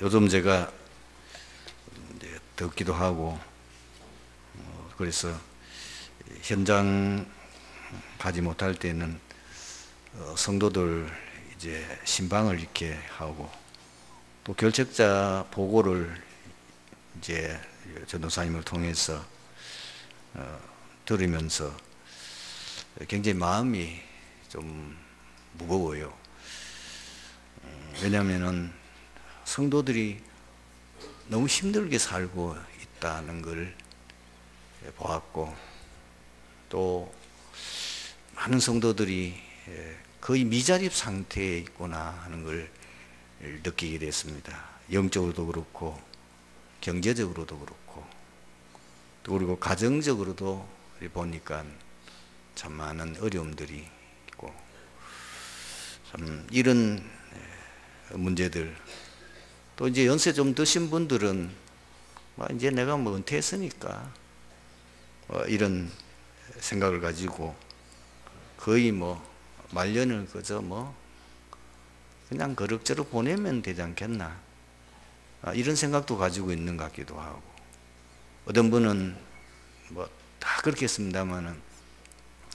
요즘 제가 이제 덥기도 하고 그래서 현장 가지 못할 때는 성도들 이제 신방을 이렇게 하고 또 결책자 보고를 이제 전도사님을 통해서 들으면서 굉장히 마음이 좀 무거워요. 왜냐하면은 성도들이 너무 힘들게 살고 있다는 걸 보았고, 또 많은 성도들이 거의 미자립 상태에 있구나 하는 걸 느끼게 됐습니다. 영적으로도 그렇고 경제적으로도 그렇고 또 그리고 가정적으로도 보니까 참 많은 어려움들이 있고, 참 이런 문제들, 또 이제 연세 좀 드신 분들은 이제 내가 은퇴했으니까 이런 생각을 가지고 거의 말년을 그저 그냥 그럭저럭 보내면 되지 않겠나, 이런 생각도 가지고 있는 것 같기도 하고, 어떤 분은 다 그렇겠습니다만은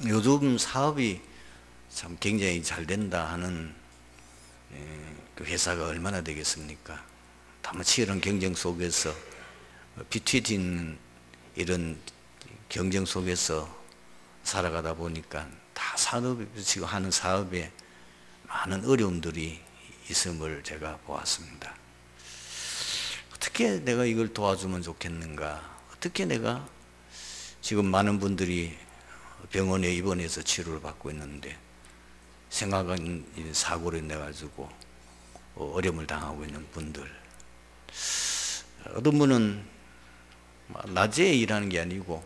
요즘 사업이 참 굉장히 잘 된다 하는 그 회사가 얼마나 되겠습니까? 다만 치열한 경쟁 속에서 비트윈 이런 경쟁 속에서 살아가다 보니까 다 산업이 지금 하는 사업에 많은 어려움들이 있음을 제가 보았습니다. 어떻게 내가 이걸 도와주면 좋겠는가? 어떻게 내가 지금 많은 분들이 병원에 입원해서 치료를 받고 있는데 생각한 사고로 인해 가지고 어려움을 당하고 있는 분들, 어떤 분은 낮에 일하는 게 아니고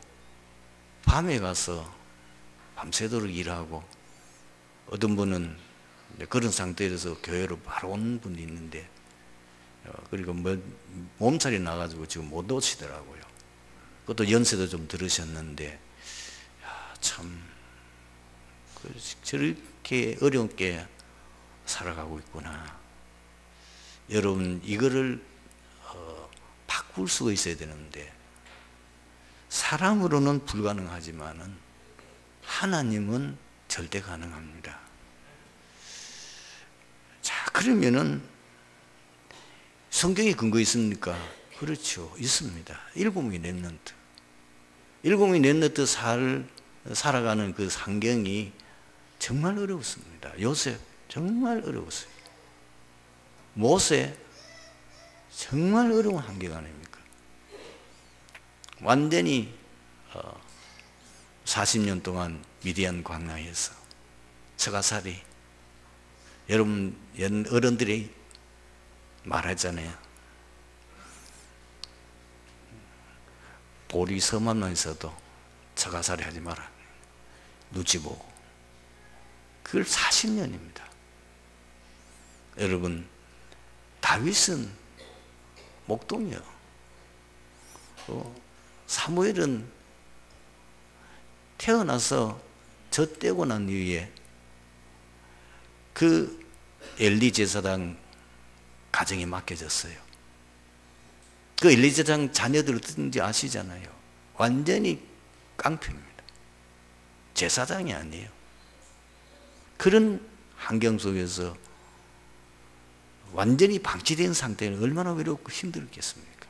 밤에 가서 밤새도록 일하고, 어떤 분은 그런 상태에서 교회로 바로 온 분이 있는데 그리고 몸살이 나가지고 지금 못 오시더라고요. 그것도 연세도 좀 들으셨는데 참 저렇게 어렵게 살아가고 있구나. 여러분, 이거를 바꿀 수가 있어야 되는데 사람으로는 불가능하지만은 하나님은 절대 가능합니다. 자, 그러면은 성경에 근거 있습니까? 그렇죠, 있습니다. 일곱이 렘넌트. 일곱이 렘넌트 살아가는 그 환경이 정말 어려웠습니다. 요셉 정말 어려웠어요. 모세 정말 어려운 환경 아닙니까? 완전히 40년 동안 미디안 광야에서 처가살이, 여러분 어른들이 말하잖아요. 보리 섬만 있어도 처가살이 하지 마라. 눈치 보고. 그걸 40년입니다. 여러분, 다윗은 목동이요. 사무엘은 태어나서 젖대고 난 이후에 그 엘리 제사장 가정에 맡겨졌어요. 그 엘리 제사장 자녀들 어떤지 아시잖아요. 완전히 깡패입니다. 제사장이 아니에요. 그런 환경 속에서 완전히 방치된 상태는 얼마나 외롭고 힘들겠습니까?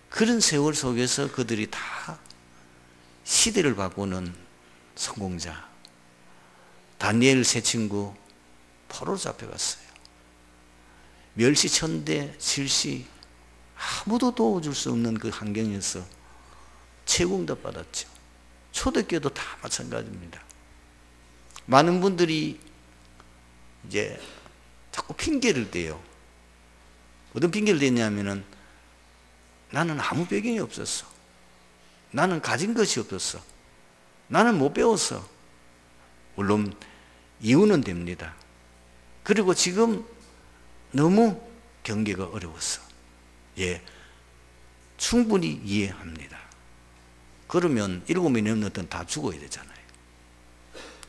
그런 세월 속에서 그들이 다 시대를 바꾸는 성공자, 다니엘 세 친구 포로로 잡혀갔어요. 멸시천대 질시, 아무도 도와줄 수 없는 그 환경에서 채공도 받았죠. 초대교회도 다 마찬가지입니다. 많은 분들이 이제 자꾸 핑계를 대요. 어떤 핑계를 대냐면은 나는 아무 배경이 없었어. 나는 가진 것이 없었어. 나는 못 배웠어. 물론 이유는 됩니다. 그리고 지금 너무 경계가 어려웠어. 예, 충분히 이해합니다. 그러면 7명이 넘는 다 죽어야 되잖아요.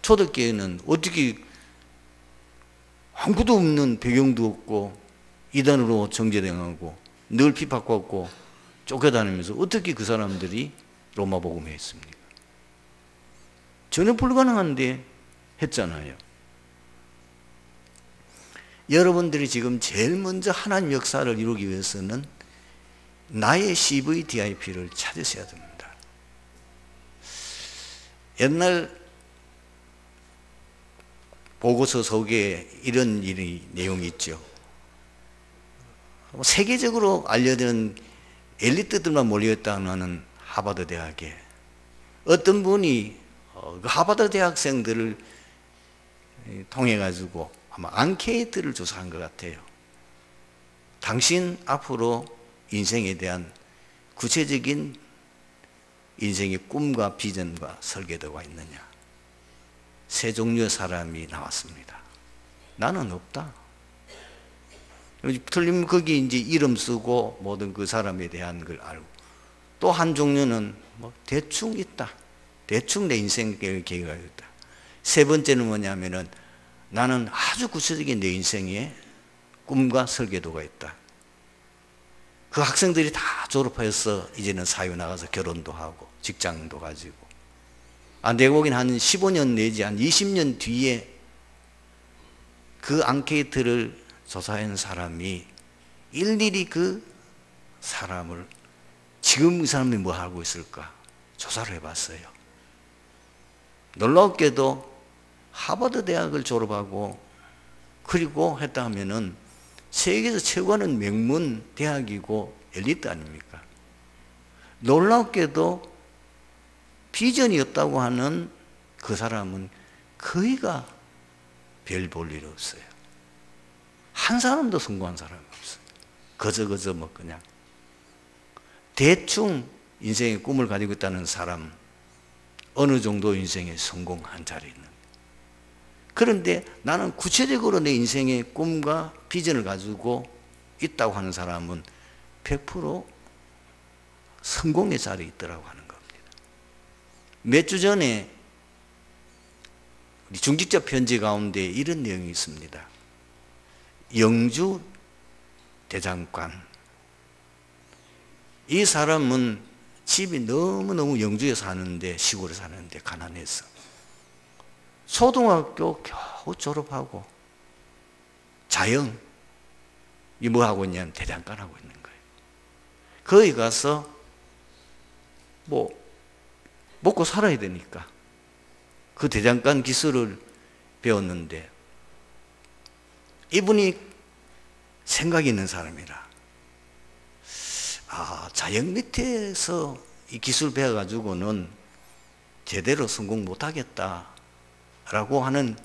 초대교회는 어떻게 아무것도 없는 배경도 없고 이단으로 정죄당하고 늘 핍박받고 쫓겨다니면서 어떻게 그 사람들이 로마 복음에 했습니까? 전혀 불가능한데 했잖아요. 여러분들이 지금 제일 먼저 하나님 역사를 이루기 위해서는 나의 CVDIP를 찾으셔야 됩니다. 옛날 보고서 속에 이런 내용이 있죠. 세계적으로 알려지는 엘리트들만 몰려있다는 하버드 대학에 어떤 분이 그 하버드 대학생들을 통해 가지고 아마 앙케이트를 조사한 것 같아요. 당신 앞으로 인생에 대한 구체적인 인생의 꿈과 비전과 설계도가 있느냐? 세 종류의 사람이 나왔습니다. 나는 없다. 틀리면 거기 이제 이름 쓰고 모든 그 사람에 대한 걸 알고, 또 한 종류는 뭐 대충 있다. 대충 내 인생 계획가 있다. 세 번째는 뭐냐면은 나는 아주 구체적인 내 인생에 꿈과 설계도가 있다. 그 학생들이 다 졸업해서 이제는 사회 나가서 결혼도 하고 직장도 가지고, 내가 보기엔 한 15년 내지 한 20년 뒤에 그 앙케이트를 조사한 사람이 일일이 그 사람을 지금 이 사람이 뭐 하고 있을까 조사를 해봤어요. 놀랍게도 하버드 대학을 졸업하고 그리고 했다 하면은 세계에서 최고하는 명문 대학이고 엘리트 아닙니까? 놀랍게도 비전이 없다고 하는 그 사람은 거의가 별 볼 일 없어요. 한 사람도 성공한 사람이 없어요. 그저 뭐 그냥 대충 인생의 꿈을 가지고 있다는 사람, 어느 정도 인생에 성공한 자리에 있는. 그런데 나는 구체적으로 내 인생의 꿈과 비전을 가지고 있다고 하는 사람은 100% 성공의 자리에 있더라고 하는 겁니다. 몇 주 전에 우리 중직자 편지 가운데 이런 내용이 있습니다. 영주 대장관. 이 사람은 집이 너무너무 영주에 사는데, 시골에 사는데 가난해서 초등학교 겨우 졸업하고 자영, 이 뭐 하고 있냐면 대장간 하고 있는 거예요. 거기 가서 뭐 먹고 살아야 되니까 그 대장간 기술을 배웠는데, 이분이 생각이 있는 사람이라 자영 밑에서 이 기술 배워가지고는 제대로 성공 못하겠다라고 하는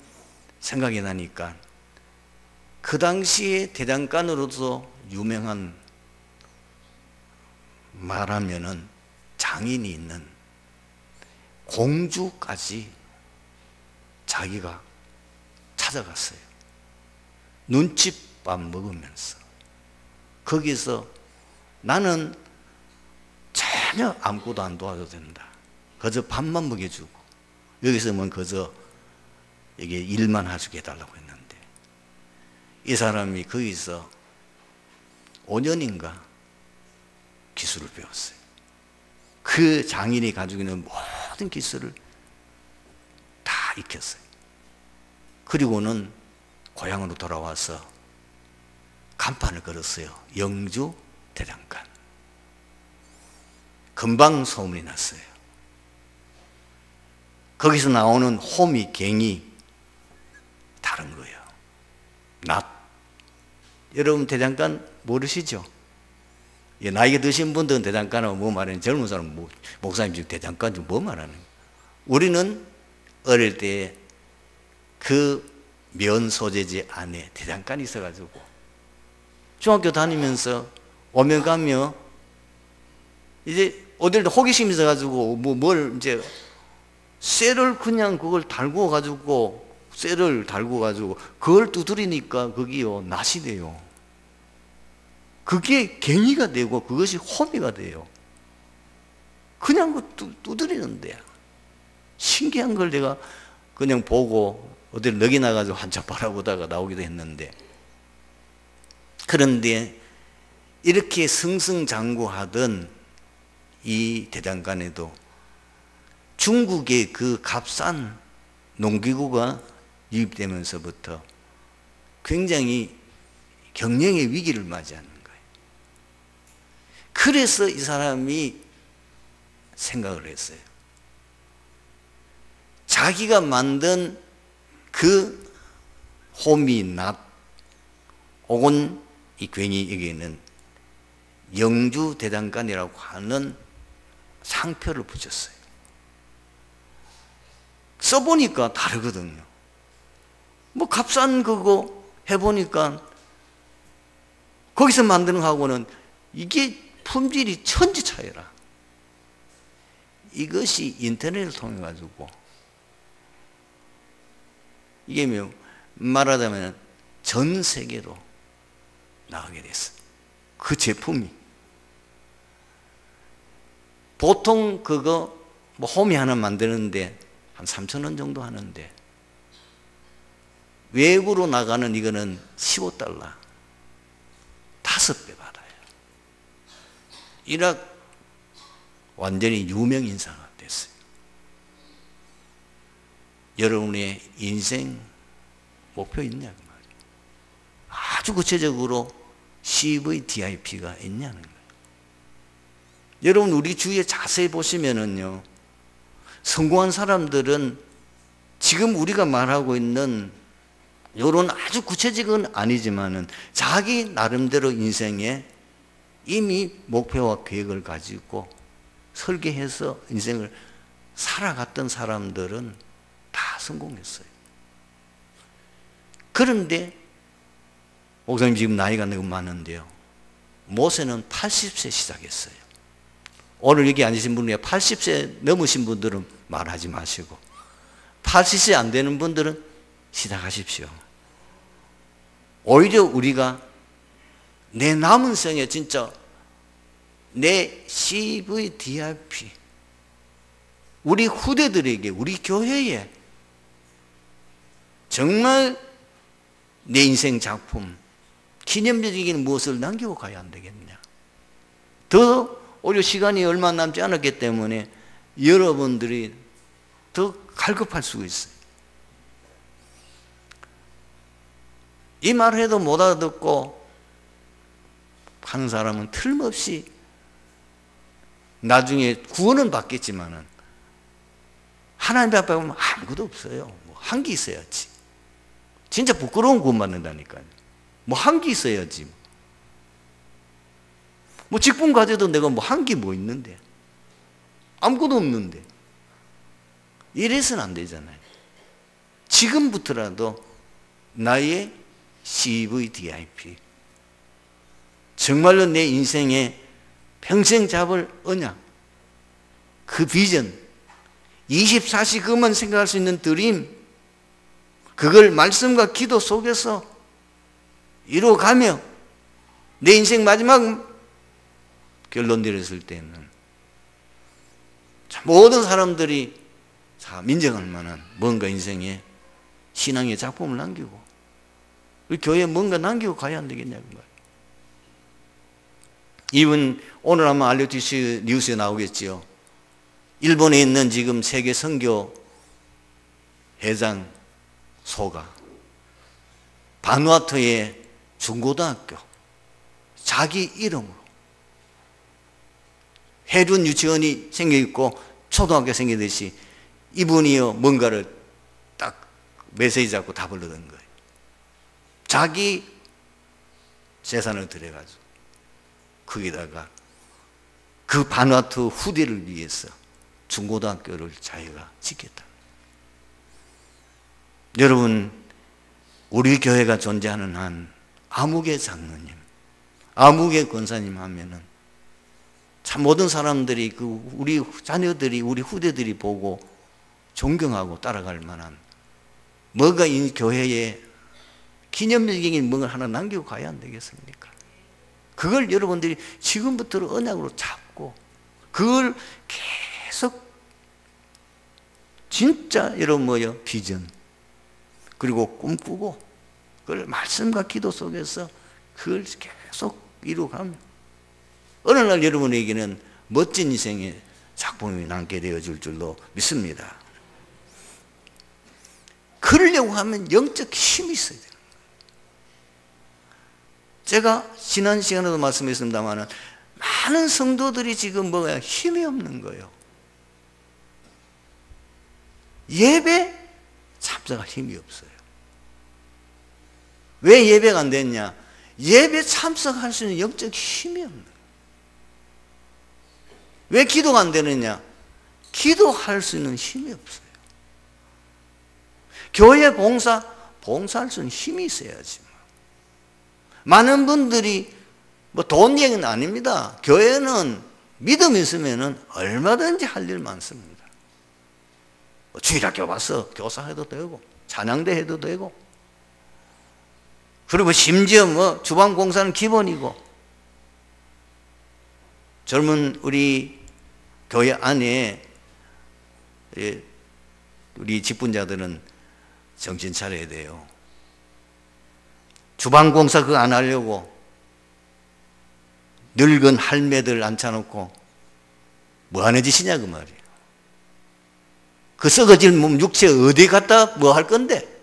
생각이 나니까, 그 당시에 대장간으로서 유명한, 말하면은 장인이 있는 공주까지 자기가 찾아갔어요. 눈칫밥 먹으면서. 거기서 나는 전혀 아무것도 안 도와줘도 된다. 그저 밥만 먹여주고, 여기서 뭐 그저 이게 일만 해주게 해달라고 했는데, 이 사람이 거기서 5년인가 기술을 배웠어요. 그 장인이 가지고 있는 모든 기술을 다 익혔어요. 그리고는 고향으로 돌아와서 간판을 걸었어요. 영주 대장간. 금방 소문이 났어요. 거기서 나오는 호미, 갱이 다른 거예요. 낫. 여러분 대장간 모르시죠? 나이가 드신 분들은 대장간하고 뭐 말하는, 젊은 사람은 목사님 지금 대장간 좀 뭐 말하는 거예요? 우리는 어릴 때 그 면 소재지 안에 대장간이 있어가지고 중학교 다니면서 오면 가면 이제 어딜 호기심이 있어가지고 뭘 이제 쇠를 그냥 그걸 달고 가지고, 쇠를 달고 가지고 그걸 두드리니까 거기요 낫이 돼요. 그게 갱이가 되고 그것이 호미가 돼요. 그냥 그 두드리는데 신기한 걸 내가 그냥 보고 어딜 넋이 나가지고 한참 바라보다가 나오기도 했는데, 그런데 이렇게 승승장구하던 이 대장간에도 중국의 그 값싼 농기구가 유입되면서부터 굉장히 경영의 위기를 맞이하는 거예요. 그래서 이 사람이 생각을 했어요. 자기가 만든 그 호미, 낫, 혹은 이 괜히 여기에는 영주 대장간이라고 하는 상표를 붙였어요. 써보니까 다르거든요. 뭐 값싼 그거 해보니까 거기서 만드는 거하고는 이게 품질이 천지 차이라. 이것이 인터넷을 통해 가지고 이게 뭐 말하자면 전 세계로 나가게 됐어요. 그 제품이. 보통 그거 뭐 호미 하나 만드는데 한 3,000원 정도 하는데 외국으로 나가는 이거는 15달러 5배 받아요. 이락 완전히 유명 인사가 됐어요. 여러분의 인생 목표 있냐 그 말이에요. 아주 구체적으로 CVDIP가 있냐는 거예요. 여러분 우리 주위에 자세히 보시면은요, 성공한 사람들은 지금 우리가 말하고 있는 이런 아주 구체적은 아니지만은 자기 나름대로 인생에 이미 목표와 계획을 가지고 설계해서 인생을 살아갔던 사람들은 다 성공했어요. 그런데 목사님 지금 나이가 너무 많은데요, 모세는 80세 시작했어요. 오늘 여기 앉으신 분이 80세 넘으신 분들은 말하지 마시고 80세 안 되는 분들은 시작하십시오. 오히려 우리가 내 남은 생에 진짜 내 CVDIP, 우리 후대들에게, 우리 교회에 정말 내 인생 작품, 기념적인 무엇을 남기고 가야 안 되겠냐. 더 오히려 시간이 얼마 남지 않았기 때문에 여러분들이 더 갈급할 수가 있어요. 이 말을 해도 못 알아듣고 하는 사람은 틀림없이 나중에 구원은 받겠지만은 하나님 앞에 보면 아무것도 없어요. 뭐 한 게 있어야지. 진짜 부끄러운 구원 받는다니까요. 뭐 한 게 있어야지. 뭐 직분 가져도 내가 뭐 한 게 뭐 있는데, 아무것도 없는데. 이래서는 안 되잖아요. 지금부터라도 나의 CVDIP, 정말로 내 인생에 평생 잡을 언약, 그 비전, 24시 그것만 생각할 수 있는 드림, 그걸 말씀과 기도 속에서 이루어가며 내 인생 마지막 결론 내렸을 때는 모든 사람들이 다 인정할 만한 뭔가 인생에 신앙의 작품을 남기고 우리 교회에 뭔가 남기고 가야 안 되겠냐고 말이에요. 이분 오늘 아마 알려주실 뉴스에 나오겠지요. 일본에 있는 지금 세계 선교 회장 소가 바누아투의 중고등학교 자기 이름으로 해륜 유치원이 생겨있고 초등학교 생기듯이 이분이요 뭔가를 딱 메시지 잡고 답을 얻은 거예요. 자기 재산을 들여가지고 거기다가 그 바누아투 후대를 위해서 중고등학교를 자기가 짓겠다. 여러분, 우리 교회가 존재하는 한 아무개 장로님, 아무개 권사님 하면은 참 모든 사람들이 그 우리 자녀들이, 우리 후대들이 보고 존경하고 따라갈 만한 뭐가 이 교회에 기념적인 뭔가 하나 남기고 가야 안 되겠습니까? 그걸 여러분들이 지금부터 언약으로 잡고 그걸 계속 진짜 여러분 뭐요? 비전 그리고 꿈꾸고 그걸 말씀과 기도 속에서 그걸 계속 이루어가면 어느 날 여러분에게는 멋진 인생의 작품이 남게 되어질 줄로 믿습니다. 그러려고 하면 영적 힘이 있어야 돼요. 제가 지난 시간에도 말씀했습니다만 많은 성도들이 지금 뭐야 힘이 없는 거예요. 예배 참석할 힘이 없어요. 왜 예배가 안 됐냐? 예배 참석할 수 있는 영적 힘이 없는 거예요. 왜 기도가 안 되느냐? 기도할 수 있는 힘이 없어요. 교회 봉사할 수 있는 힘이 있어야지. 많은 분들이 뭐 돈 얘기는 아닙니다. 교회는 믿음이 있으면 얼마든지 할 일 많습니다. 주일학교 와서 교사해도 되고 찬양대 해도 되고 그리고 심지어 뭐 주방 공사는 기본이고 젊은 우리 교회 안에 우리 직분자들은 정신 차려야 돼요. 주방 공사 그거 안 하려고 늙은 할매들 앉혀놓고 뭐 하는 짓이냐 그 말이에요. 그 썩어질 몸 육체 어디 갖다 뭐 할 건데?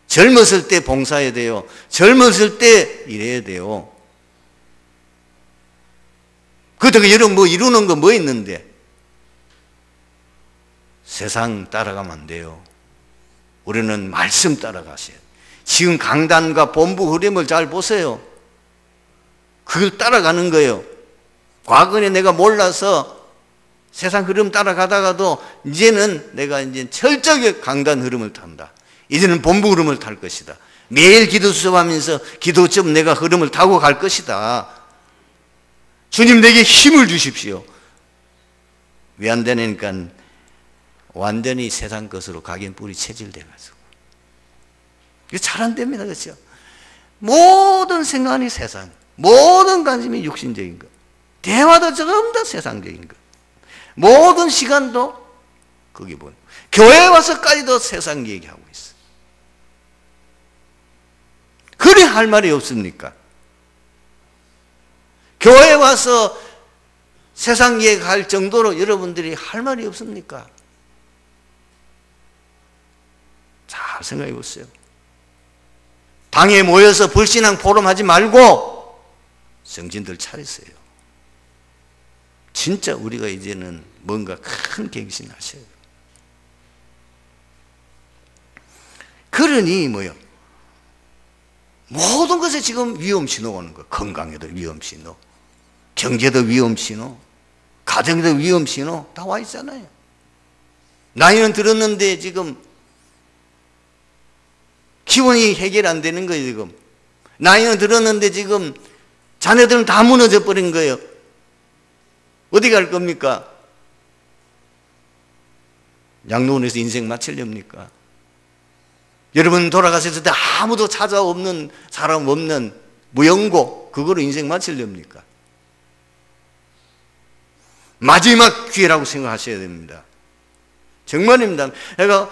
젊었을 때 봉사해야 돼요. 젊었을 때 일해야 돼요. 그렇다고 여러분 뭐 이루는 거 뭐 있는데? 세상 따라가면 안 돼요. 우리는 말씀 따라가셔야 돼요. 지금 강단과 본부 흐름을 잘 보세요. 그걸 따라가는 거예요. 과거에 내가 몰라서 세상 흐름 따라가다가도 이제는 내가 이제 철저하게 강단 흐름을 탄다. 이제는 본부 흐름을 탈 것이다. 매일 기도 수업하면서 기도점 내가 흐름을 타고 갈 것이다. 주님 내게 힘을 주십시오. 왜 안 되니까 완전히 세상 것으로 각인 뿌리 체질돼가지고 이게 잘 안 됩니다. 그렇죠? 모든 생각이 세상, 모든 관심이 육신적인 것, 대화도 전부 다 세상적인 것, 모든 시간도 그게 뭐예요? 교회 와서까지도 세상 얘기하고 있어. 그래 할 말이 없습니까? 교회 와서 세상 얘기할 정도로 여러분들이 할 말이 없습니까? 잘 생각해 보세요. 당에 모여서 불신앙 포럼 하지 말고 정신들 차리세요. 진짜 우리가 이제는 뭔가 큰 갱신하셔야 돼요. 그러니 뭐요? 모든 것에 지금 위험 신호가 오는 거예요. 건강에도 위험 신호, 경제도 위험 신호, 가정에도 위험 신호 다 와 있잖아요. 나이는 들었는데 지금 기본이 해결 안 되는 거예요. 지금 나이는 들었는데 지금 자녀들은 다 무너져 버린 거예요. 어디 갈 겁니까? 양로원에서 인생 마치렵니까? 여러분 돌아가셨을 때 아무도 찾아오는 사람 없는 무용고 그거로 인생 마치렵니까? 마지막 기회라고 생각하셔야 됩니다. 정말입니다. 제가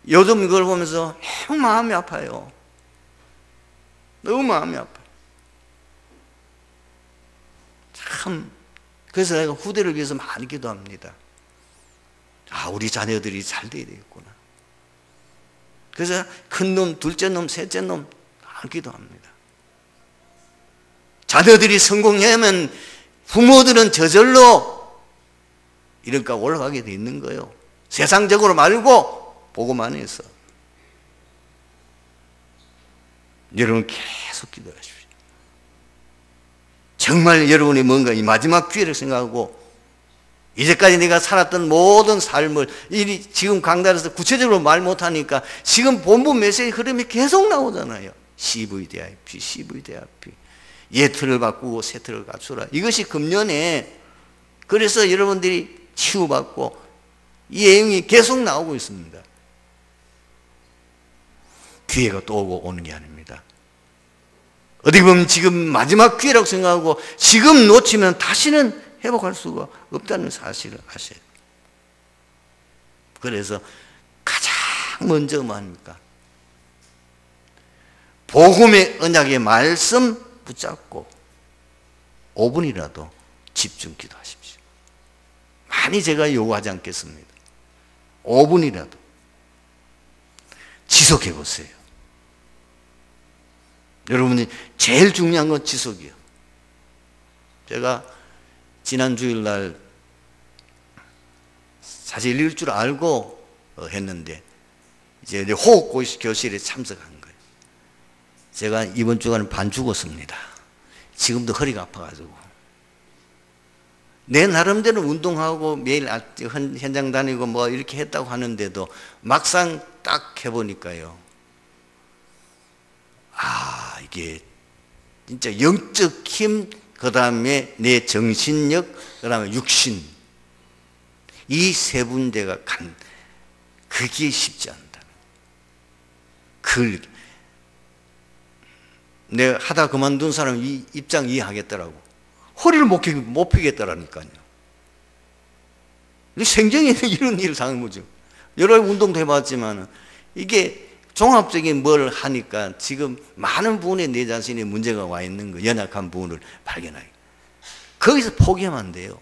요즘 이걸 보면서 너무 마음이 아파요. 너무 마음이 아파요. 참 그래서 내가 후대를 위해서 많이 기도합니다. 아, 우리 자녀들이 잘 돼야 되겠구나. 그래서 큰 놈, 둘째 놈, 셋째 놈 다 기도합니다. 자녀들이 성공하면 부모들은 저절로 이런가 올라가게 돼 있는 거예요. 세상적으로 말고 보고만 해서. 여러분 계속 기도하십시오. 정말 여러분이 뭔가 이 마지막 기회를 생각하고 이제까지 내가 살았던 모든 삶을 지금 강단에서 구체적으로 말 못하니까 지금 본부 메시지 흐름이 계속 나오잖아요. CVDIP, CVDIP. 옛 틀을 바꾸고 새 틀을 갖추라. 이것이 금년에 그래서 여러분들이 치유받고 이 내용이 계속 나오고 있습니다. 기회가 또 오고 오는 게 아닙니다. 어디 보면 지금 마지막 기회라고 생각하고 지금 놓치면 다시는 회복할 수가 없다는 사실을 아셔야 돼요. 그래서 가장 먼저 뭐 합니까? 복음의 언약의 말씀 붙잡고 5분이라도 집중 기도하십시오. 많이 제가 요구하지 않겠습니다. 5분이라도 지속해 보세요. 여러분이 제일 중요한 건 지속이요. 제가 지난 주일날 사실 일 줄 알고 했는데 이제 호흡 교실에 참석한 거예요. 제가 이번 주간은 반 죽었습니다. 지금도 허리가 아파가지고 내 나름대로 운동하고 매일 현장 다니고 뭐 이렇게 했다고 하는데도 막상 딱 해보니까요, 이게 진짜 영적 힘, 그 다음에 내 정신력, 그 다음에 육신, 이 세 군데가 그게 쉽지 않다. 내가 하다 그만둔 사람 이 입장 이해하겠더라고. 허리를 못 펴겠더라니까요. 생전에 이런 일을 당한 거죠. 여러 운동도 해봤지만 이게 종합적인 뭘 하니까 지금 많은 부분에 내 자신의 문제가 와 있는 거, 연약한 부분을 발견하게. 거기서 포기하면 안 돼요.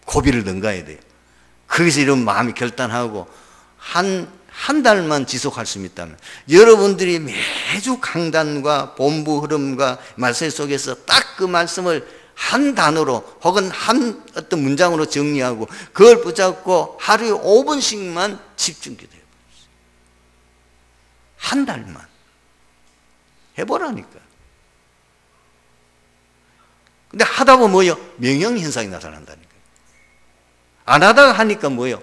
고비를 넘가야 돼요. 거기서 이런 마음이 결단하고 한 달만 지속할 수 있다면 여러분들이 매주 강단과 본부 흐름과 말씀 속에서 딱 그 말씀을 한 단어로 혹은 한 어떤 문장으로 정리하고 그걸 붙잡고 하루에 5분씩만 집중 기도해 보세요. 한 달만 해보라니까. 근데 하다 보면 뭐요? 명령현상이 나타난다니까. 안 하다가 하니까 뭐요?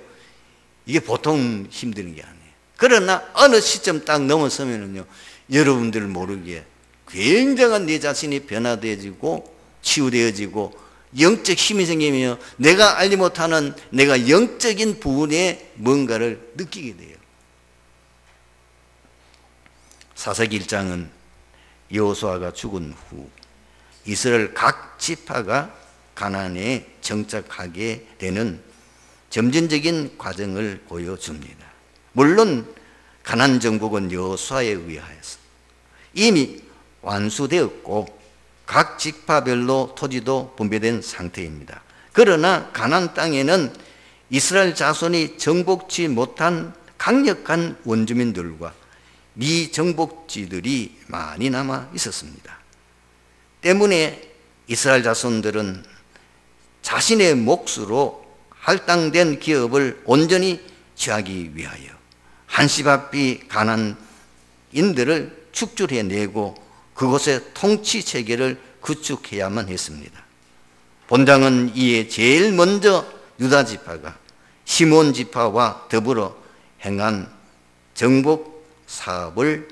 이게 보통 힘드는 게 아니에요. 그러나 어느 시점 딱 넘어서면은요, 여러분들 모르게 굉장한 내 자신이 변화되어지고 치유되어지고 영적 힘이 생기며 내가 알지 못하는 내가 영적인 부분에 뭔가를 느끼게 돼요. 사사기 1장은 여호수아가 죽은 후 이스라엘 각 지파가 가나안에 정착하게 되는 점진적인 과정을 보여줍니다. 물론 가나안 정복은 여호수아에 의하여서 이미 완수되었고 각 지파별로 토지도 분배된 상태입니다. 그러나 가나안 땅에는 이스라엘 자손이 정복치 못한 강력한 원주민들과 미정복지들이 많이 남아 있었습니다. 때문에 이스라엘 자손들은 자신의 몫으로 할당된 기업을 온전히 취하기 위하여 한시바삐 가나안인들을 축출해내고 그곳의 통치 체계를 구축해야만 했습니다. 본장은 이에 제일 먼저 유다 지파가 시몬 지파와 더불어 행한 정복 사업을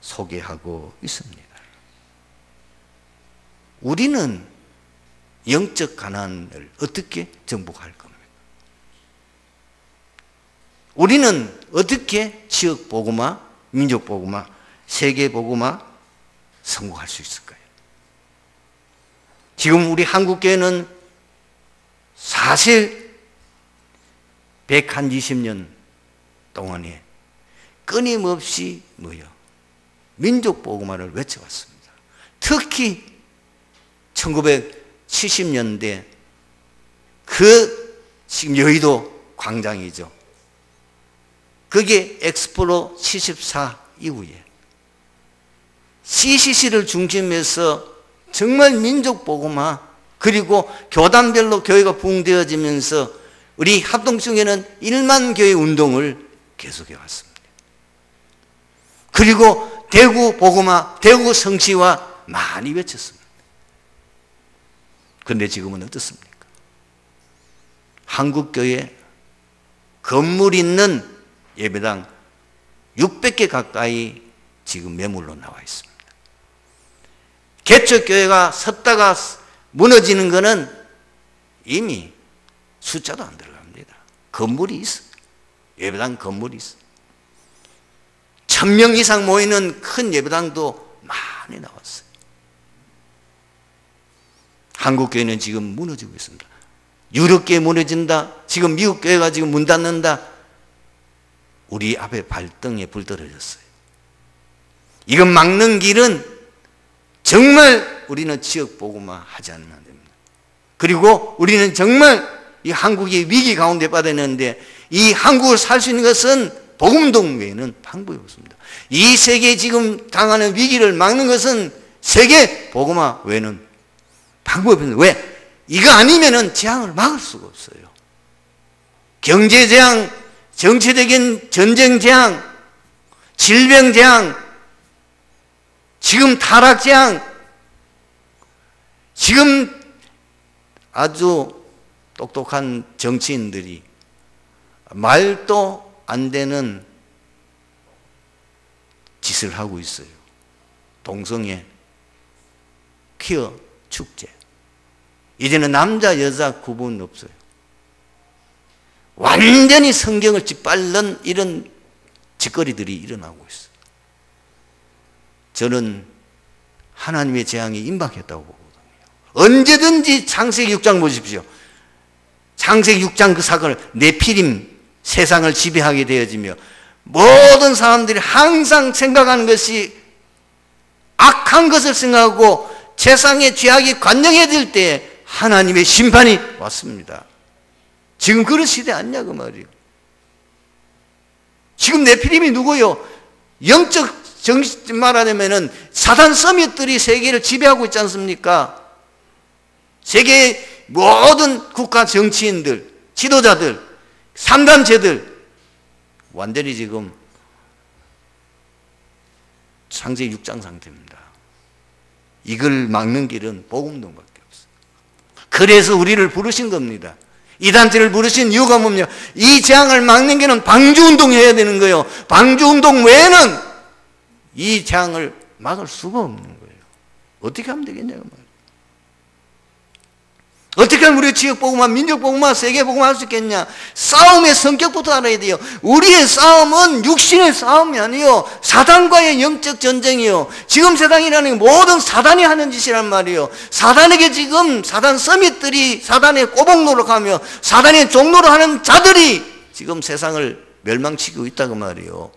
소개하고 있습니다. 우리는 영적 가나안을 어떻게 정복할 겁니까? 우리는 어떻게 지역 복음화, 민족 복음화, 세계 복음화 성공할 수 있을까요? 지금 우리 한국교회는 사실 120년 동안에 끊임없이 민족 복음화를 외쳐왔습니다. 특히 1970년대 지금 여의도 광장이죠. 그게 엑스포로 74 이후에 CCC를 중심해서 정말 민족 복음화 그리고 교단별로 교회가 부흥되어지면서 우리 합동성회는 1만 교회 운동을 계속해 왔습니다. 그리고 대구 복음화, 대구 성시화 많이 외쳤습니다. 그런데 지금은 어떻습니까? 한국교회 건물 있는 예배당 600개 가까이 지금 매물로 나와 있습니다. 개척교회가 섰다가 무너지는 것은 이미 숫자도 안 들어갑니다. 건물이 있어. 예배당 건물이 있어. 1000명 이상 모이는 큰 예배당도 많이 나왔어요. 한국교회는 지금 무너지고 있습니다. 유럽교회 무너진다. 지금 미국교회가 지금 문 닫는다. 우리 앞에 발등에 불 떨어졌어요. 이건 막는 길은 정말 우리는 지역복음화 하지 않으면 안 됩니다. 그리고 우리는 정말 이 한국이 위기 가운데 빠졌는데 이 한국을 살 수 있는 것은 복음운동 외에는 방법이 없습니다. 이 세계 지금 당하는 위기를 막는 것은 세계 복음화 외에는 방법이 없습니다. 왜? 이거 아니면은 재앙을 막을 수가 없어요. 경제 재앙, 정치적인 전쟁 재앙, 질병 재앙, 지금 타락 재앙, 지금 아주 똑똑한 정치인들이 말도 안 되는 짓을 하고 있어요. 동성애, 퀴어 축제. 이제는 남자 여자 구분 없어요. 완전히 성경을 짓밟는 이런 짓거리들이 일어나고 있어요. 저는 하나님의 재앙이 임박했다고 보거든요. 언제든지 창세기 6장 보십시오. 창세기 6장 그 사건을 네피림 세상을 지배하게 되어지며 모든 사람들이 항상 생각하는 것이 악한 것을 생각하고 세상의 죄악이 관영해질 때 하나님의 심판이 왔습니다. 지금 그런 시대 아니냐 그 말이에요. 지금 네피림이 누구요? 영적 정신 말하자면은 사단 서밋들이 세계를 지배하고 있지 않습니까? 세계의 모든 국가 정치인들, 지도자들, 삼단체들 완전히 지금 창세기 6장 상태입니다. 이걸 막는 길은 복음운동밖에 없어요. 그래서 우리를 부르신 겁니다. 이 단체를 부르신 이유가 뭐냐? 이 재앙을 막는 길은 방주운동 해야 되는 거예요. 방주운동 외에는 이 재앙을 막을 수가 없는 거예요. 어떻게 하면 되겠냐고 말이에요. 어떻게 하면 우리 지역복음화, 민족복음화, 세계복음화 할 수 있겠냐? 싸움의 성격부터 알아야 돼요. 우리의 싸움은 육신의 싸움이 아니요 사단과의 영적 전쟁이요. 지금 세상이라는 모든 사단이 하는 짓이란 말이에요. 사단에게 지금 사단 서밋들이 사단의 꼬복 노력하며 사단의 종노를 하는 자들이 지금 세상을 멸망시키고 있다고 말이에요.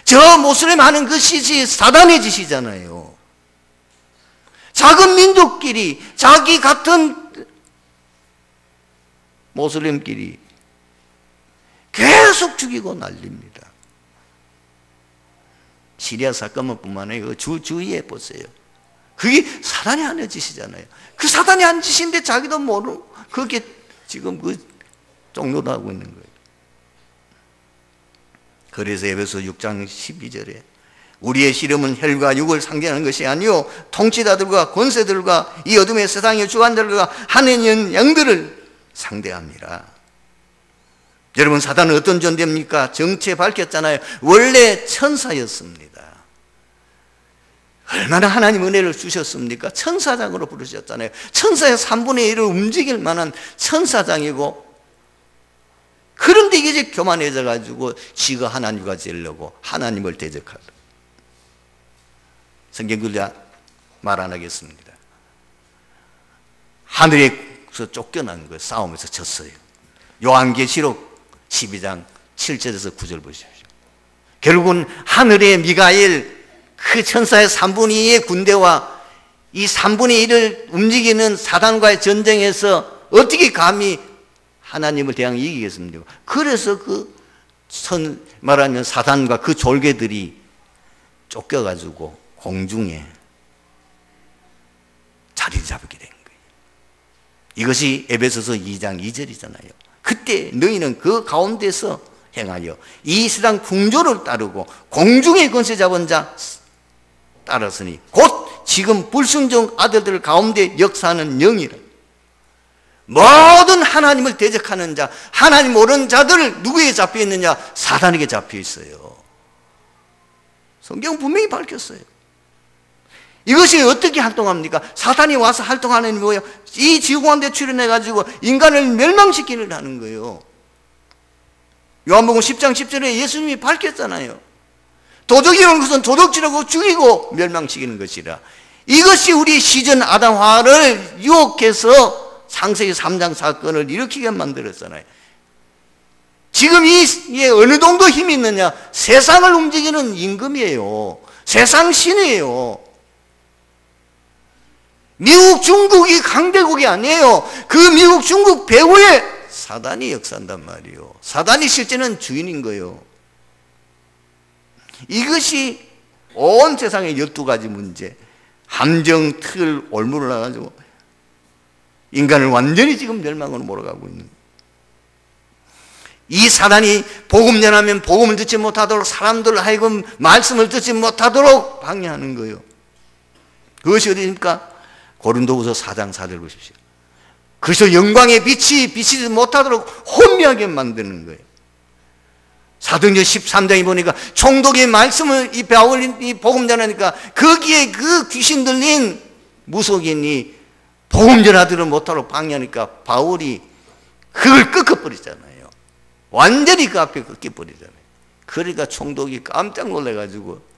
저 모슬렘 하는 그 짓이 사단의 짓이잖아요. 작은 민족끼리 자기 같은 모슬렘끼리 계속 죽이고 난립니다. 시리아 사건만 뿐만 아니라 주위에 보세요. 그게 사단이 하는 짓이잖아요. 그 사단이 한 짓인데 자기도 모르고 그게 지금 그 종로도 하고 있는 거예요. 그래서 에베소 6장 12절에 우리의 씨름은 혈과 육을 상대하는 것이 아니요 통치자들과 권세들과 이 어둠의 세상의 주관자들과 하늘의 영들을 상대합니다. 여러분 사단은 어떤 존재입니까? 정체에 밝혔잖아요. 원래 천사였습니다. 얼마나 하나님 은혜를 주셨습니까? 천사장으로 부르셨잖아요. 천사의 3분의 1을 움직일 만한 천사장이고 그런데 이게 교만해져 가지고 지가 하나님과 되려고 하나님을 대적하고 성경 글자 말 안 하겠습니다. 하늘에서 쫓겨난 거예요. 싸움에서 졌어요. 요한계시록 12장 7절에서 9절 보십시오. 결국은 하늘의 미가엘 그 천사의 3분의 2의 군대와 이 3분의 1을 움직이는 사단과의 전쟁에서 어떻게 감히 하나님을 대항 이기겠습니까? 그래서 말하면 사단과 그 졸개들이 쫓겨가지고 공중에 자리를 잡게 된 거예요. 이것이 에베소서 2장 2절이잖아요. 그때 너희는 그 가운데서 행하여 이 세상 풍조를 따르고 공중의 권세 잡은 자 따랐으니 곧 지금 불순종 아들들 가운데 역사하는 영이라. 모든 하나님을 대적하는 자, 하나님 모르는 자들 누구에게 잡혀 있느냐? 사단에게 잡혀 있어요. 성경 분명히 밝혔어요. 이것이 어떻게 활동합니까? 사단이 와서 활동하는 뭐예요? 이 지구 가운데 출현해가지고 인간을 멸망시키는 하는 거예요. 요한복음 10장 10절에 예수님이 밝혔잖아요. 도적이라는 것은 도둑질하고 죽이고 멸망시키는 것이라. 이것이 우리 시전 아담화를 유혹해서 창세기 3장 사건을 일으키게 만들었잖아요. 지금 이게 어느 정도 힘이 있느냐? 세상을 움직이는 임금이에요. 세상 신이에요. 미국, 중국이 강대국이 아니에요. 그 미국, 중국 배후에 사단이 역사한단 말이에요. 사단이 실제는 주인인 거예요. 이것이 온 세상의 12가지 문제, 함정, 틀, 올무를 나가지고 인간을 완전히 지금 멸망으로 몰아가고 있는, 이 사단이 복음 전하면 복음을 듣지 못하도록, 사람들 하여금 말씀을 듣지 못하도록 방해하는 거예요. 그것이 어디입니까? 고린도후서 4장 4절 보십시오. 그래서 영광의 빛이 비치지 못하도록 혼미하게 만드는 거예요. 사도행전 13장에 보니까 총독의 말씀을 이 바울이 복음 전하니까 거기에 그 귀신 들린 무속인이 복음 전하지를 못하도록 방해하니까 바울이 그걸 꺾어버리잖아요. 완전히 그 앞에 꺾여버리잖아요. 그러니까 총독이 깜짝 놀라가지고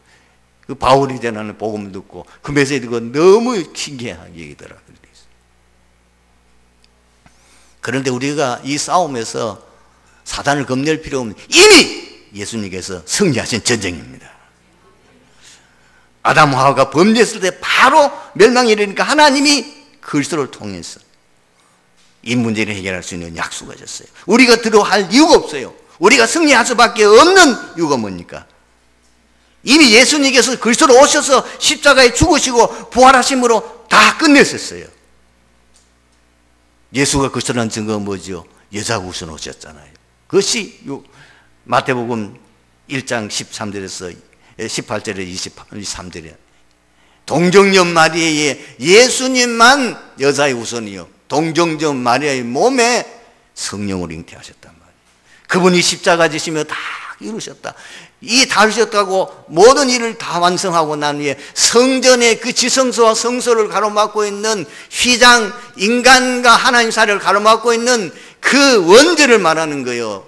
그 바울이 전하는 복음을 듣고 그 메시지 듣고 너무 신기하게 여기더라. 그런데 우리가 이 싸움에서 사단을 겁낼 필요 없는, 이미 예수님께서 승리하신 전쟁입니다. 아담 하와가 범죄했을 때 바로 멸망이 이르니까 하나님이 그리스도를 통해서 이 문제를 해결할 수 있는 약속하셨어요. 우리가 들어할 이유가 없어요. 우리가 승리할 수밖에 없는 이유가 뭡니까? 이미 예수님께서 그리스도로 오셔서 십자가에 죽으시고 부활하심으로 다 끝냈었어요. 예수가 그리스도라는 증거가 뭐죠? 여자 우선 오셨잖아요. 그것이 마태복음 1장 13절에서 18절에 23절에 동정녀 마리아의 예수님만 여자의 우선이요, 동정녀 마리아의 몸에 성령을 잉태하셨단 말이에요. 그분이 십자가 지시며 다 이루셨다. 이 다루셨다고 모든 일을 다 완성하고 난 후에 성전의 그 지성소와 성소를 가로막고 있는 휘장, 인간과 하나님 사이를 가로막고 있는 그 원죄를 말하는 거예요.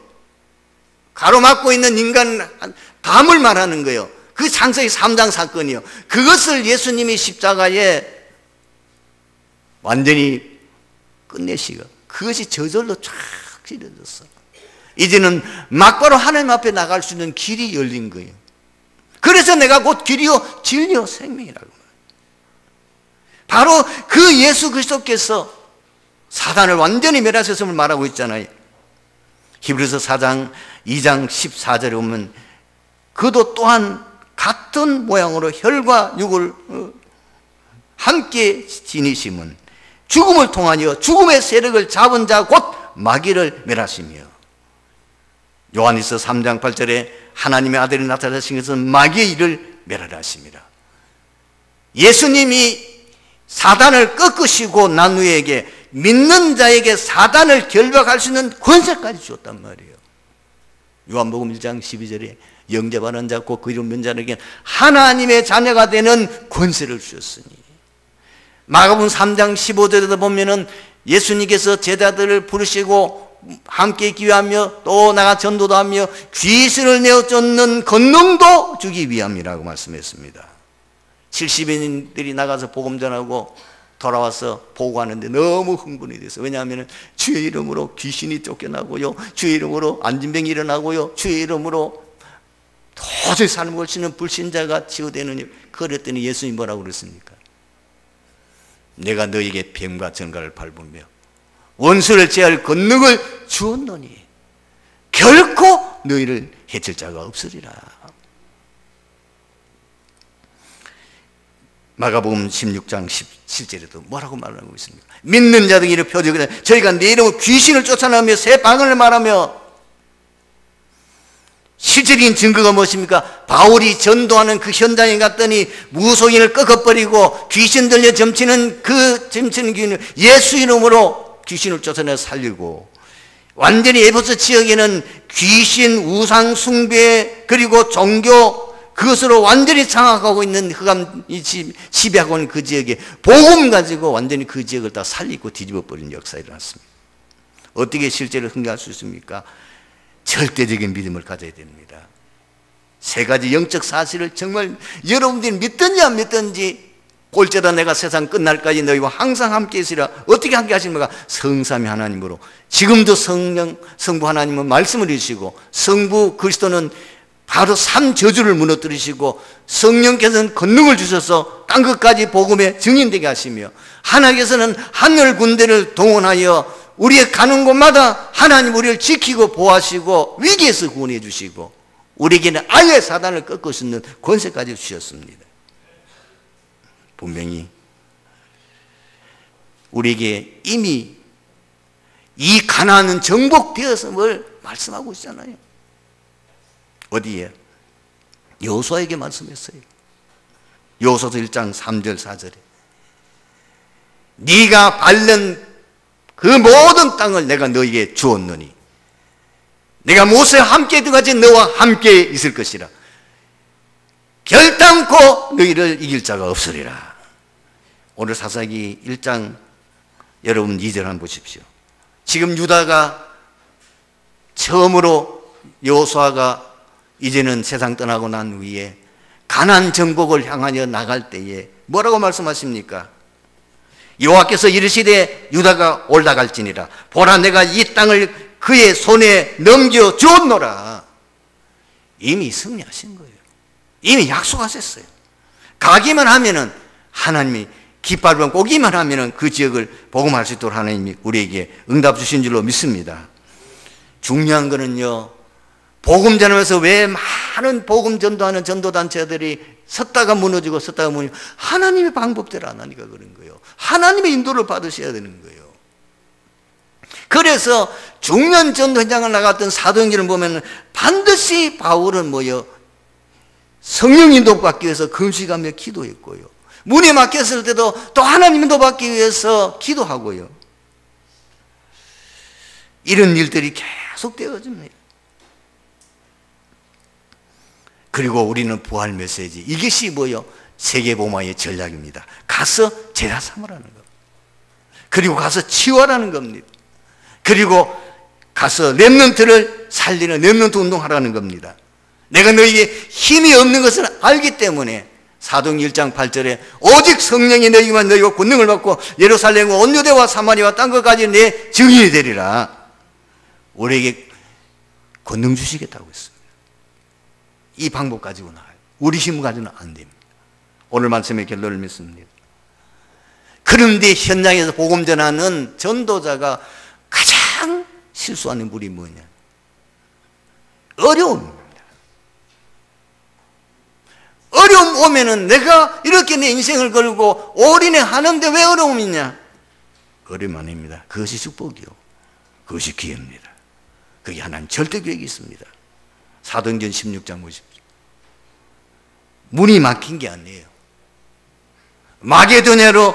가로막고 있는 인간 담을 말하는 거예요. 그 창세기 3장 사건이요. 그것을 예수님이 십자가에 완전히 끝내시고 그것이 저절로 쫙 찢어졌어. 이제는 막바로 하나님 앞에 나갈 수 있는 길이 열린 거예요. 그래서 내가 곧 길이요 진리요 생명이라고 말해요. 바로 그 예수 그리스도께서 사단을 완전히 멸하셨음을 말하고 있잖아요. 히브리서 4장 2장 14절에 보면 그도 또한 같은 모양으로 혈과 육을 함께 지니심은 죽음을 통하여 죽음의 세력을 잡은 자 곧 마귀를 멸하시며, 요한일서 3장 8절에 하나님의 아들이 나타나신 것은 마귀의 일을 멸하라 하십니다. 예수님이 사단을 꺾으시고 난 후에게 믿는 자에게 사단을 결박할 수 있는 권세까지 주었단 말이에요. 요한복음 1장 12절에 영접하는 자 곧 그 이름 믿는 자에게 하나님의 자녀가 되는 권세를 주셨으니, 마가복음 3장 15절에도 보면은 예수님께서 제자들을 부르시고 함께 기회하며 또 나가 전도도 하며 귀신을 내어 쫓는 권능도 주기 위함이라고 말씀했습니다. 70인들이 나가서 복음 전하고 돌아와서 보고하는데 너무 흥분이 됐어요. 왜냐하면 주의 이름으로 귀신이 쫓겨나고요, 주의 이름으로 안진병이 일어나고요, 주의 이름으로 도저히 삶을 걸 수 있는 불신자가 치유되느니, 그랬더니 예수님이 뭐라고 그랬습니까? 내가 너에게 뱀과 전갈을 밟으며 원수를 제할 권능을 주었노니 결코 너희를 해칠 자가 없으리라. 마가복음 16장 17절에도 뭐라고 말하고 있습니까? 믿는 자들이 이를 표적이다. 저희가 내 이름으로 귀신을 쫓아내며 새 방언을 말하며, 실질적인 증거가 무엇입니까? 바울이 전도하는 그 현장에 갔더니 무속인을 꺾어버리고 귀신 들려 점치는 그 점치는 귀신을 예수 이름으로 귀신을 쫓아내 살리고, 완전히 에베소 지역에는 귀신, 우상 숭배 그리고 종교 그것으로 완전히 장악하고 있는 흑암이 지배하고 있는 그 지역에 복음 가지고 완전히 그 지역을 다 살리고 뒤집어 버린 역사가 일어났습니다. 어떻게 실제로 흥미할 수 있습니까? 절대적인 믿음을 가져야 됩니다. 세 가지 영적 사실을 정말 여러분들이 믿든지 안 믿든지, 꼴찌다 내가 세상 끝날까지 너희와 항상 함께 있으리라. 어떻게 함께 하십니까? 성삼위 하나님으로. 지금도 성령, 성부 하나님은 말씀을 해주시고, 성부 그리스도는 바로 3저주를 무너뜨리시고 성령께서는 권능을 주셔서 땅 끝까지 복음의 증인되게 하시며 하나님께서는 하늘 군대를 동원하여 우리의 가는 곳마다 하나님 우리를 지키고 보호하시고 위기에서 구원해 주시고 우리에게는 아예 사단을 꺾을 수 있는 권세까지 주셨습니다. 분명히 우리에게 이미 이 가나안은 정복되었음을 말씀하고 있잖아요. 어디에? 여호수아에게 말씀했어요. 여호수아서 1장 3절 4절에 네가 밟는 그 모든 땅을 내가 너에게 주었노니 내가 모세와 함께 들어가지 너와 함께 있을 것이라. 결단코 너희를 이길 자가 없으리라. 오늘 사사기 1장 여러분 2절 한번 보십시오. 지금 유다가 처음으로 여호수아가 이제는 세상 떠나고 난 후에 가나안 정복을 향하여 나갈 때에 뭐라고 말씀하십니까? 여호와께서 이르시되 유다가 올라갈지니라. 보라 내가 이 땅을 그의 손에 넘겨 주었노라. 이미 승리하신 거예요. 이미 약속하셨어요. 가기만 하면은 하나님이 깃발을 꽂기만 하면은 그 지역을 복음할 수 있도록 하나님이 우리에게 응답 주신 줄로 믿습니다. 중요한 거는요, 복음 전하면서 왜 많은 복음 전도하는 전도단체들이 섰다가 무너지고 섰다가 무너지고 하나님의 방법대로 안 하니까 그런 거예요. 하나님의 인도를 받으셔야 되는 거예요. 그래서 중년 전도 현장을 나갔던 사도행전을 보면 반드시 바울은 뭐요? 성령 인도 받기 위해서 금식하며 기도했고요. 문에 막혔을 때도 또 하나님 인도 받기 위해서 기도하고요. 이런 일들이 계속 되어집니다. 그리고 우리는 부활 메시지, 이것이 뭐요? 세계복음화의 전략입니다. 가서 제자 삼으라는 겁니다. 그리고 가서 치유하라는 겁니다. 그리고 가서 렘넌트를 살리는 렘넌트 운동하라는 겁니다. 내가 너희에게 힘이 없는 것을 알기 때문에 사도행전 1장 8절에 오직 성령이 너희만 너희가 권능을 받고 예루살렘과 온 유대와 사마리아와 땅 끝까지 내 증인이 되리라. 우리에게 권능 주시겠다고 했습니다. 이 방법 가지고 나가요. 우리 힘 가지고는 안 됩니다. 오늘 말씀의 결론을 믿습니다. 그런데 현장에서 복음 전하는 전도자가 가장 실수하는 물이 뭐냐? 어려움입니다. 어려움 오면은 내가 이렇게 내 인생을 걸고 올인해 하는데 왜 어려움이 있냐? 어려움 아닙니다. 그것이 축복이요. 그것이 기회입니다. 그게 하나님 절대 계획이 있습니다. 사도행전 16장 보십시오. 문이 막힌 게 아니에요. 마게도냐로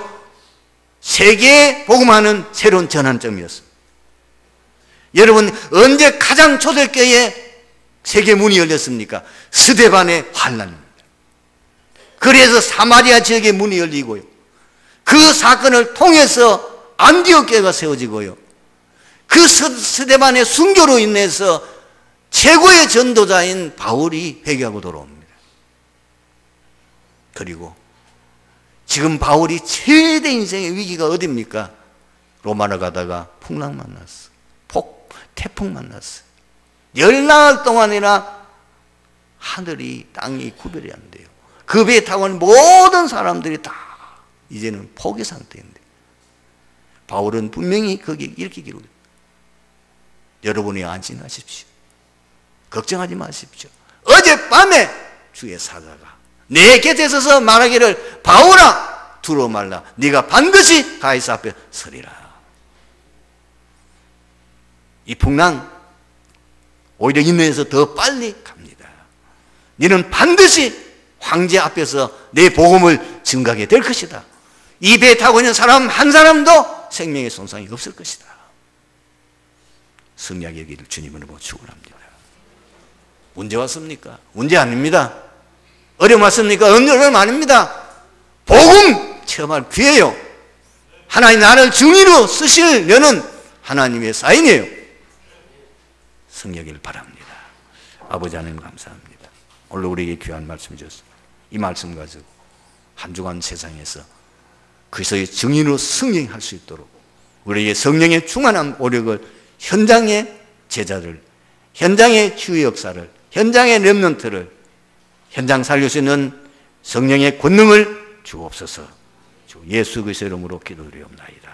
세계에 복음하는 새로운 전환점이었습니다. 여러분, 언제 가장 초대교회에 세계 문이 열렸습니까? 스데반의 환난입니다. 그래서 사마리아 지역의 문이 열리고요. 그 사건을 통해서 안디옥 교회가 세워지고요. 그 스데반의 순교로 인해서 최고의 전도자인 바울이 회개하고 돌아옵니다. 그리고 지금 바울이 최대 인생의 위기가 어디입니까? 로마로 가다가 풍랑 만났어. 태풍 만났어. 열나흘 동안이나 하늘이 땅이 구별이 안 돼요. 그 배에 타고 온 모든 사람들이 다 이제는 포기 상태인데 바울은 분명히 거기에 이렇게 기록해요. 여러분이 안심하십시오. 걱정하지 마십시오. 어젯밤에 주의 사자가 내 곁에 서서 말하기를 바울아 두려워 말라. 네가 반드시 가이사 앞에 서리라. 이 풍랑 오히려 인도에서 더 빨리 갑니다. 너는 반드시 황제 앞에서 내 복음을 증거하게 될 것이다. 이 배에 타고 있는 사람 한 사람도 생명의 손상이 없을 것이다. 승리하게 여기를 주님으로 축원합니다. 문제 왔습니까? 문제 아닙니다. 어려움 왔습니까? 어려움 아닙니다. 복음 체험할 기회예요. 하나님 나를 증인으로 쓰시려는 하나님의 사인이에요. 승리하기를 바랍니다. 아버지 하나님 감사합니다. 오늘 우리에게 귀한 말씀 주셨습니다. 이 말씀 가지고 한 주간 세상에서 그리스도의 증인으로 승리할 수 있도록 우리에게 성령의 충만한 오력을 현장의 제자를, 현장의 치유 역사를, 현장의 렘넌트를 현장 살릴 수 있는 성령의 권능을 주옵소서. 주 예수 그리스도의 이름으로 기도드리옵나이다.